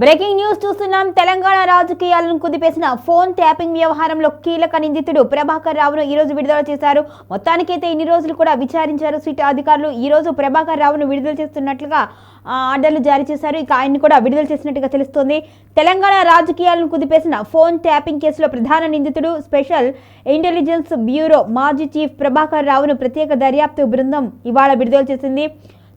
Breaking news చూస్తున్నాం. తెలంగాణ రాజకీయాలను కుదిపేసిన phone tapping వ్యవహారంలో కీలక నిందితుడు ప్రభాకర్ రావును ఈ రోజు విడుదల చేశారు. మొత్తానికైతే ఇన్ని రోజులు కూడా విచారించారు సిట్ అధికారులు. ఈ రోజు ప్రభాకర్ రావును విడుదల చేస్తున్నట్లుగా ఆర్డర్లు జారీ చేశారు. ఇక ఆయన్ని కూడా విడుదల చేసినట్టుగా తెలుస్తోంది. తెలంగాణ రాజకీయాలను కుదిపేసిన ఫోన్ ట్యాపింగ్ కేసులో ప్రధాన నిందితుడు స్పెషల్ ఇంటెలిజెన్స్ బ్యూరో మాజీ చీఫ్ ప్రభాకర్ రావును ప్రత్యేక దర్యాప్తు బృందం ఇవాళ విడుదల చేసింది.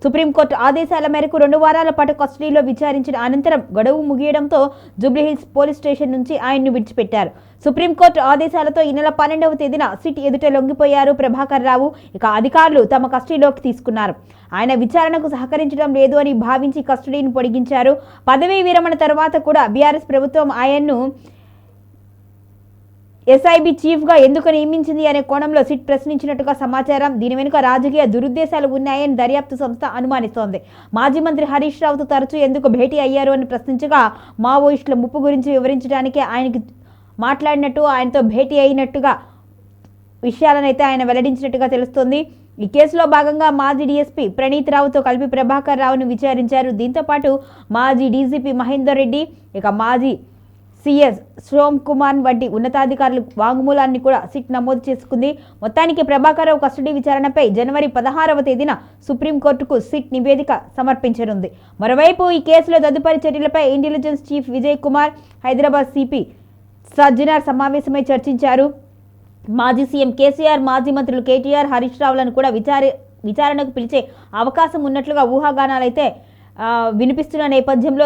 సుప్రీంకోర్టు ఆదేశాల మేరకు 2 వారాల పాటు కస్టడీలో విచారించిన అనంతరం గడువు ముగియడంతో జూబ్లీహిల్స్ పోలీస్ స్టేషన్ నుంచి ఆయన్ను విడిచిపెట్టారు. సుప్రీంకోర్టు ఆదేశాలతో ఈ నెల 12వ తేదీన సిట్ ఎదుట లొంగిపోయారు ప్రభాకర్ రావు. ఇక అధికారులు తమ కస్టడీలోకి తీసుకున్నారు. ఆయన విచారణకు సహకరించడం లేదు అని భావించి కస్టడీని పొడిగించారు. పదవీ విరమణ తర్వాత కూడా బీఆర్ఎస్ ప్రభుత్వం ఆయన్ను ఎస్ఐబి చీఫ్గా ఎందుకు నియమించింది అనే కోణంలో సిట్ ప్రశ్నించినట్టుగా సమాచారం. దీని వెనుక రాజకీయ దురుద్దేశాలు ఉన్నాయని దర్యాప్తు సంస్థ అనుమానిస్తోంది. మాజీ మంత్రి హరీష్ రావుతో తరచూ ఎందుకు భేటీ అయ్యారు అని ప్రశ్నించగా మావోయిస్టుల ముప్పు గురించి వివరించడానికి ఆయనకి మాట్లాడినట్టు, ఆయనతో భేటీ అయినట్టుగా విషయాలనైతే ఆయన వెల్లడించినట్టుగా తెలుస్తోంది. ఈ కేసులో భాగంగా మాజీ డీఎస్పీ ప్రణీత్ రావుతో కలిపి ప్రభాకర్ రావును విచారించారు. దీంతోపాటు మాజీ డీజీపీ మహేందర్ రెడ్డి, ఇక మాజీ సిఎస్ సోమ్ కుమార్ వంటి ఉన్నతాధికారుల వాంగ్మూలాన్ని కూడా సిట్ నమోదు చేసుకుంది. మొత్తానికి ప్రభాకర్ రావు కస్టడీ విచారణపై జనవరి 16వ తేదీన సుప్రీంకోర్టుకు సిట్ నివేదిక సమర్పించనుంది. మరోవైపు ఈ కేసులో తదుపరి చర్యలపై intelligence chief Vijay Kumar, Hyderabad CP Sajjanar సమావేశమై చర్చించారు. మాజీ సీఎం కేసీఆర్, మాజీ మంత్రులు కేటీఆర్, హరీష్ రావులను కూడా విచారణకు పిలిచే అవకాశం ఉన్నట్లుగా ఊహాగానాలైతే వినిపిస్తున్న నేపథ్యంలో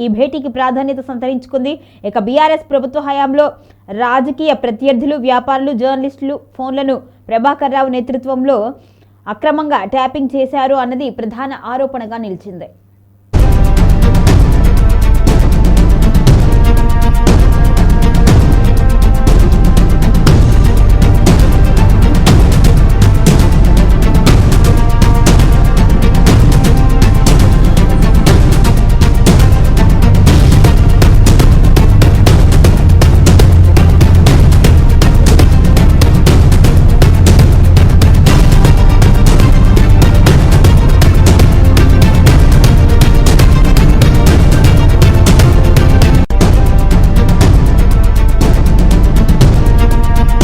ఈ భేటీకి ప్రాధాన్యత సంతరించుకుంది. ఇక బీఆర్ఎస్ ప్రభుత్వ హయాంలో రాజకీయ ప్రత్యర్థులు, వ్యాపారులు, జర్నలిస్టులు ఫోన్లను ప్రభాకర్ రావు నేతృత్వంలో అక్రమంగా ట్యాపింగ్ చేశారు అన్నది ప్రధాన ఆరోపణగా నిలిచింది.